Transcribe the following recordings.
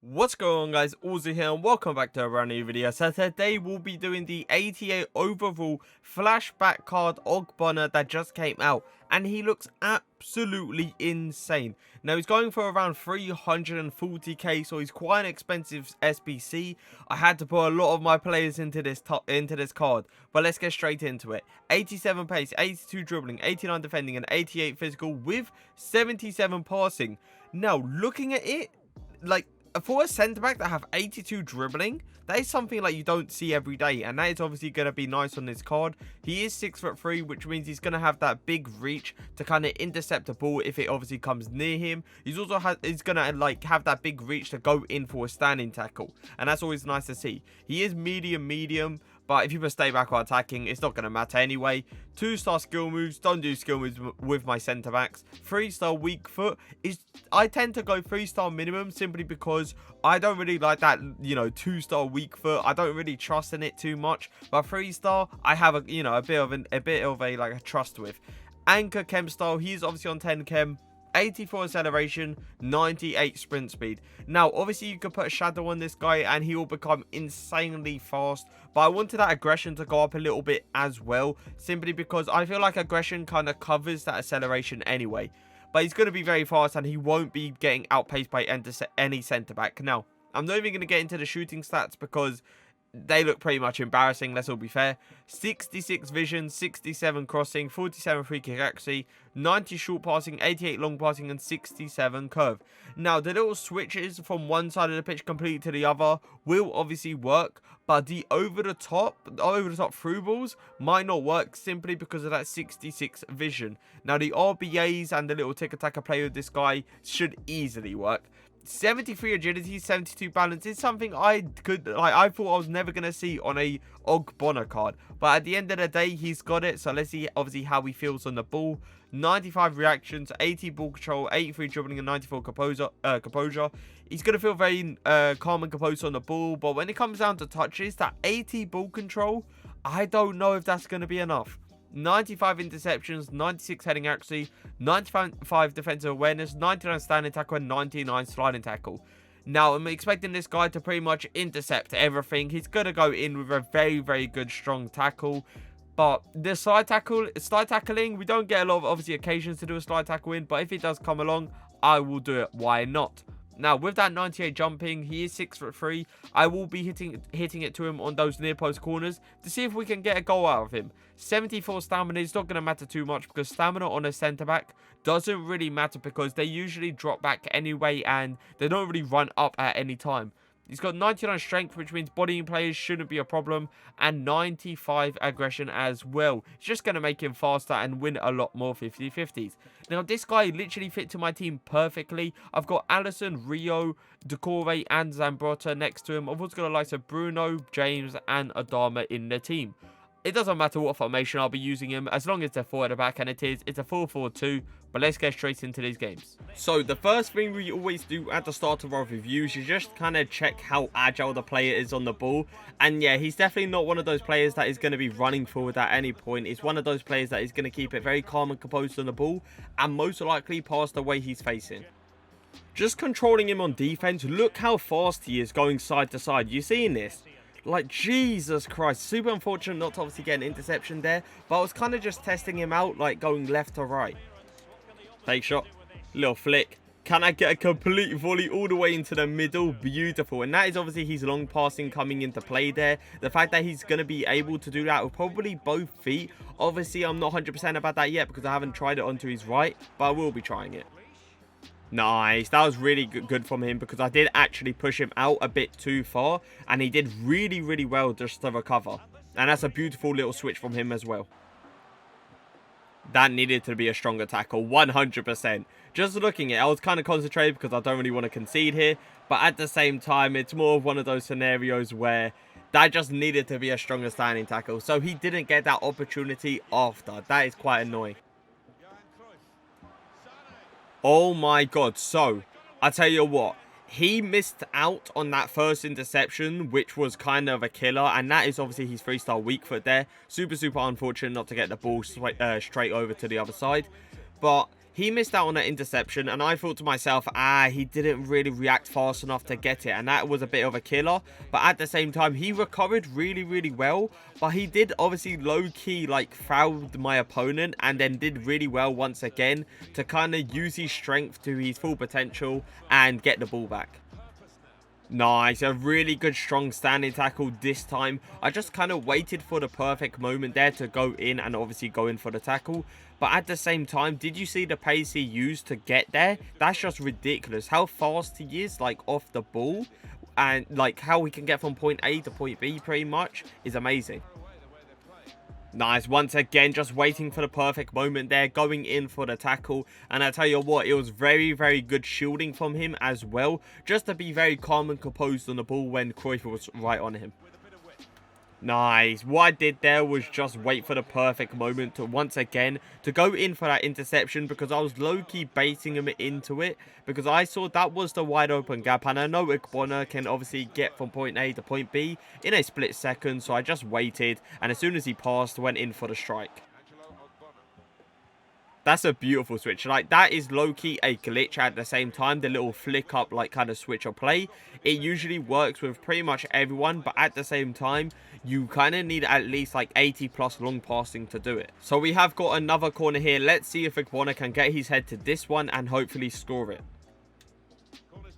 What's going on, guys? Auzio here and welcome back to a brand new video. So today we'll be doing the 88 overall flashback card Ogbonna that just came out, and he looks absolutely insane. Now he's going for around 340k, so he's quite an expensive SBC. I had to put a lot of my players into this card, but let's get straight into it. 87 pace, 82 dribbling, 89 defending, and 88 physical with 77 passing. Now looking at it, like, for a centre-back that have 82 dribbling, that is something like you don't see every day, and that is obviously going to be nice on this card. He is 6'3", which means he's going to have that big reach to kind of intercept a ball if it obviously comes near him. He's also he's going to like have that big reach to go in for a standing tackle, and that's always nice to see. He is medium, but if you just stay back while attacking, it's not going to matter anyway. 2-star skill moves. Don't do skill moves with my centre backs. 3-star weak foot is, I tend to go 3-star minimum simply because I don't really like that, 2-star weak foot. I don't really trust in it too much. But 3-star, I have a bit of a trust with. Anchor chem style. He's obviously on 10 chem. 84 acceleration, 98 sprint speed. Now obviously you could put a shadow on this guy and he will become insanely fast, but I wanted that aggression to go up a little bit as well, simply because I feel like aggression kind of covers that acceleration anyway. But he's going to be very fast and he won't be getting outpaced by any centre back. Now I'm not even going to get into the shooting stats because they look pretty much embarrassing, let's all be fair. 66 vision, 67 crossing, 47 free kick accuracy, 90 short passing, 88 long passing, and 67 curve. Now, the little switches from one side of the pitch completely to the other will obviously work, but the over the top through balls might not work simply because of that 66 vision. Now, the RBAs and the little tick-attacker play with this guy should easily work. 73 agility, 72 balance is something I thought I was never going to see on a Ogbonna card. But at the end of the day, he's got it. So let's see, obviously, how he feels on the ball. 95 reactions, 80 ball control, 83 dribbling, and 94 composure. He's going to feel very calm and composed on the ball. But when it comes down to touches, that 80 ball control, I don't know if that's going to be enough. 95 interceptions, 96 heading accuracy, 95 defensive awareness, 99 standing tackle, and 99 sliding tackle. Now, I'm expecting this guy to pretty much intercept everything. He's going to go in with a very, very good, strong tackle. But the slide tackling, we don't get a lot of, obviously, occasions to do a slide tackle in. But if it does come along, I will do it. Why not? Now, with that 98 jumping, he is 6'3". I will be hitting it to him on those near post corners to see if we can get a goal out of him. 74 stamina is not going to matter too much because stamina on a centre back doesn't really matter because they usually drop back anyway and they don't really run up at any time. He's got 99 strength, which means bodying players shouldn't be a problem, and 95 aggression as well. It's just going to make him faster and win a lot more 50-50s. Now, this guy literally fit to my team perfectly. I've got Allison, Rio, Decore, and Zambrotta next to him. I've also got the likes of Bruno, James, and Adama in the team. It doesn't matter what formation I'll be using him, as long as they're 4 at the back, and it's a 4-4-2. But let's get straight into these games. So the first thing we always do at the start of our reviews is just kind of check how agile the player is on the ball. And yeah, he's definitely not one of those players that is going to be running forward at any point. He's one of those players that is going to keep it very calm and composed on the ball, and most likely pass the way he's facing. Just controlling him on defense, look how fast he is going side to side. You seeing this? Like, Jesus Christ. Super unfortunate not to obviously get an interception there. But I was kind of just testing him out, like going left to right. Fake shot. Little flick. Can I get a complete volley all the way into the middle? Beautiful. And that is obviously his long passing coming into play there. The fact that he's going to be able to do that with probably both feet. Obviously, I'm not 100% about that yet because I haven't tried it onto his right. But I will be trying it. Nice. That was really good from him because I did actually push him out a bit too far. And he did really, really well just to recover. And that's a beautiful little switch from him as well. That needed to be a stronger tackle, 100%. Just looking at it, I was kind of concentrated because I don't really want to concede here. But at the same time, it's more of one of those scenarios where that just needed to be a stronger standing tackle. So he didn't get that opportunity after. That is quite annoying. Oh my God. So, I tell you what. He missed out on that first interception, which was kind of a killer. And that is obviously his 3-star weak foot there. Super, super unfortunate not to get the ball straight over to the other side. But He missed out on that interception, and I thought to myself, he didn't really react fast enough to get it, and that was a bit of a killer. But at the same time, he recovered really, really well, but he did obviously low-key, like, foul my opponent, and then did really well once again to kind of use his strength to his full potential and get the ball back. Nice, a really good strong standing tackle this time. I just kind of waited for the perfect moment there to go in and obviously go in for the tackle. But at the same time, did you see the pace he used to get there? That's just ridiculous. How fast he is, like, off the ball. And, like, how he can get from point A to point B pretty much is amazing. Nice, once again, just waiting for the perfect moment there, going in for the tackle. And I tell you what, it was very, very good shielding from him as well, just to be very calm and composed on the ball when Cruyff was right on him. Nice. What I did there was just wait for the perfect moment to once again to go in for that interception, because I was low-key baiting him into it, because I saw that was the wide open gap, and I know Ogbonna can obviously get from point A to point B in a split second, so I just waited, and as soon as he passed, went in for the strike. That's a beautiful switch. Like, that is low-key a glitch at the same time. The little flick up, like, kind of switch or play. It usually works with pretty much everyone, but at the same time, you kind of need at least, like, 80+ long passing to do it. So we have got another corner here. Let's see if Ogbonna can get his head to this one and hopefully score it.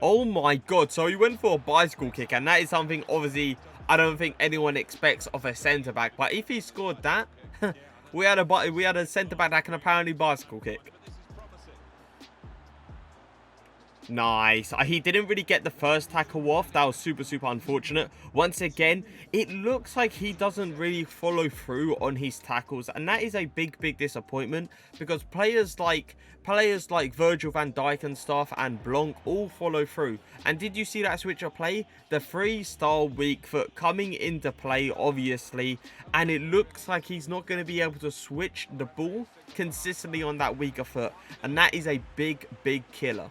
Oh my god. So he went for a bicycle kick, and that is something, obviously, I don't think anyone expects of a centre-back. But if he scored that... We had a centre-back that can apparently bicycle kick. Nice. He didn't really get the first tackle off. That was super, super unfortunate. Once again, it looks like he doesn't really follow through on his tackles. And that is a big, big disappointment. Because players like Virgil van Dijk and stuff and Blanc all follow through. And did you see that switch of play? The freestyle weak foot coming into play, obviously. And it looks like he's not going to be able to switch the ball consistently on that weaker foot. And that is a big, big killer.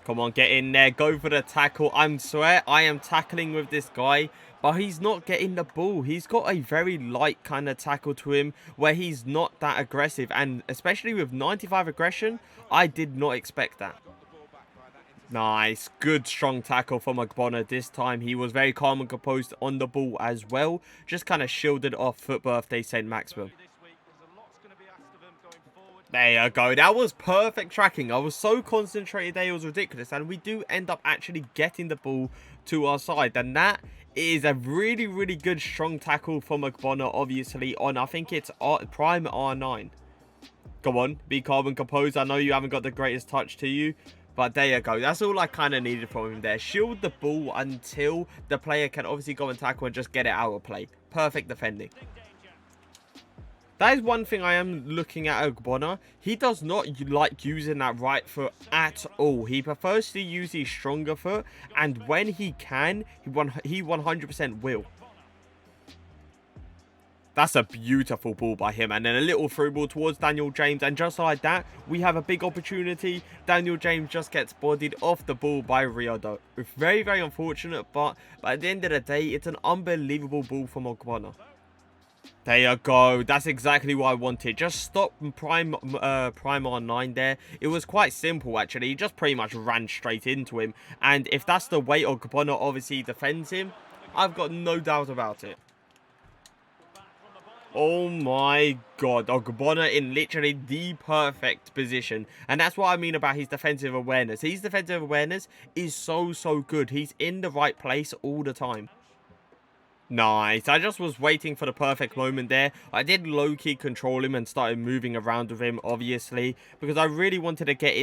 Come on, get in there. Go for the tackle. I swear I am tackling with this guy, but he's not getting the ball. He's got a very light kind of tackle to him where he's not that aggressive. And especially with 95 aggression, I did not expect that. Nice. Good strong tackle from Ogbonna this time. He was very calm and composed on the ball as well. Just kind of shielded off Foot Birthday St. Maximum. There you go. That was perfect tracking. I was so concentrated there, it was ridiculous. And we do end up actually getting the ball to our side. And that is a really, really good strong tackle from Ogbonna, obviously, on, I think it's prime R9. Come on, be calm and composed. I know you haven't got the greatest touch to you, but there you go. That's all I kind of needed from him there. Shield the ball until the player can obviously go and tackle and just get it out of play. Perfect defending. That is one thing I am looking at Ogbonna. He does not like using that right foot at all. He prefers to use his stronger foot, and when he can, he 100% will. That's a beautiful ball by him, and then a little through ball towards Daniel James, and just like that, we have a big opportunity. Daniel James just gets bodied off the ball by Riodo. It's very, very unfortunate, but at the end of the day, it's an unbelievable ball from Ogbonna. There you go. That's exactly what I wanted. Just stop Prime R9 there. It was quite simple, actually. He just pretty much ran straight into him. And if that's the way Ogbonna obviously defends him, I've got no doubt about it. Oh my god. Ogbonna in literally the perfect position. And that's what I mean about his defensive awareness. His defensive awareness is so, so good. He's in the right place all the time. Nice. I just was waiting for the perfect moment there. I did low-key control him and started moving around with him, obviously, because I really wanted to get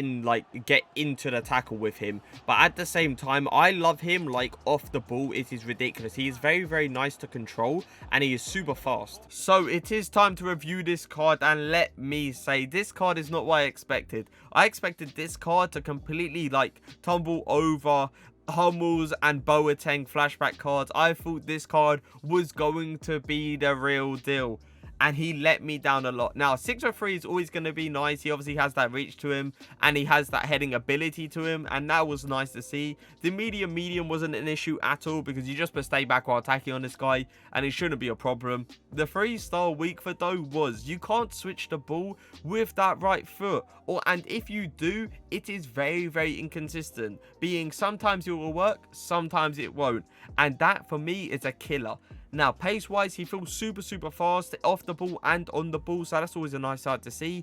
into the tackle with him. But at the same time, I love him, like, off the ball. It is ridiculous. He is very, very nice to control, and he is super fast. So it is time to review this card, and let me say, this card is not what I expected. I expected this card to completely, like, tumble over Hummels and Boateng flashback cards. I thought this card was going to be the real deal. and he let me down a lot. Now, 603 is always going to be nice. He obviously has that reach to him, and he has that heading ability to him, and that was nice to see. The medium wasn't an issue at all, because you just put stay back while attacking on this guy, and it shouldn't be a problem. The 3-star weak foot, though, was you can't switch the ball with that right foot, and if you do, it is very inconsistent, being sometimes it will work, sometimes it won't, and that for me is a killer. Now, pace-wise, he feels super fast off the ball and on the ball, so that's always a nice sight to see.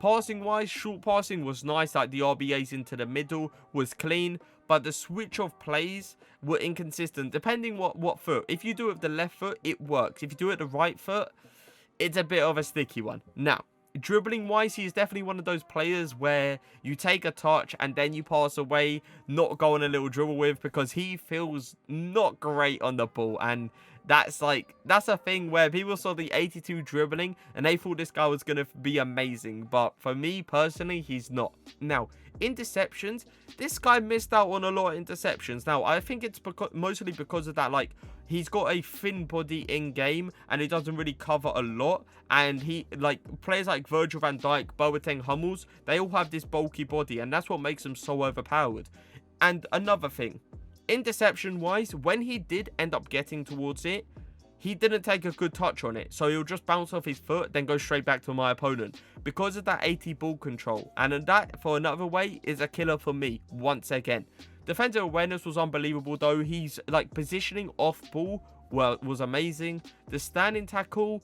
Passing-wise, short passing was nice, like the RBAs into the middle was clean, but the switch of plays were inconsistent, depending what foot. If you do it with the left foot, it works. If you do it with the right foot, it's a bit of a sticky one. Now, dribbling-wise, he is definitely one of those players where you take a touch and then you pass away, not go on a little dribble with, because he feels not great on the ball, and that's a thing where people saw the 82 dribbling and they thought this guy was going to be amazing, but for me personally, he's not. Now, interceptions, this guy missed out on a lot of interceptions. Now, I think it's mostly because of that, like, he's got a thin body in game and he doesn't really cover a lot, and he, like, players like Virgil van Dijk, Boateng, Hummels, they all have this bulky body, and that's what makes them so overpowered. And another thing, interception wise, when he did end up getting towards it, he didn't take a good touch on it, so he'll just bounce off his foot, then go straight back to my opponent because of that 80 ball control. And that, for another way, is a killer for me once again. Defensive awareness was unbelievable, though. He's like positioning off ball, well, was amazing. The standing tackle,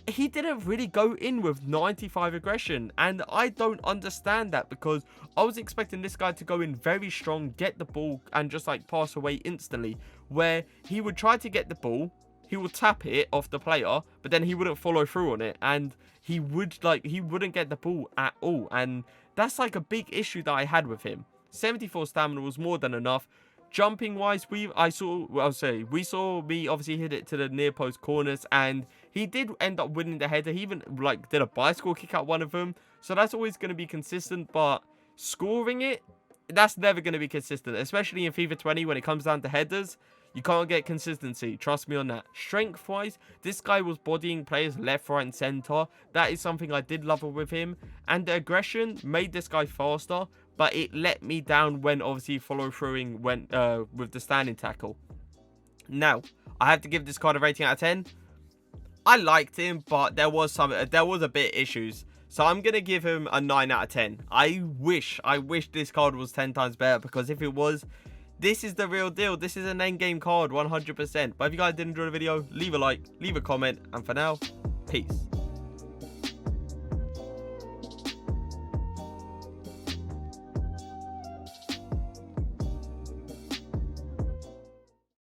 he didn't really go in with 95 aggression, and I don't understand that, because I was expecting this guy to go in very strong, get the ball, and just like pass away instantly, where he would try to get the ball, he would tap it off the player, but then he wouldn't follow through on it, and he wouldn't get the ball at all, and that's like a big issue that I had with him. 74 stamina was more than enough. Jumping wise, we saw me obviously hit it to the near post corners, and he did end up winning the header. He even like did a bicycle kick out one of them, so that's always going to be consistent. But scoring it, that's never going to be consistent, especially in FIFA 20 when it comes down to headers. You can't get consistency, trust me on that. Strength wise, this guy was bodying players left, right and center. That is something I did love with him, and the aggression made this guy faster, but it let me down when obviously follow-throughing went with the standing tackle. Now, I have to give this card a rating out of 10. I liked him, but there was a bit issues. So I'm going to give him a 9 out of 10. I wish this card was 10 times better, because if it was, this is the real deal. This is an endgame card, 100%. But if you guys did enjoy the video, leave a like, leave a comment, and for now, peace.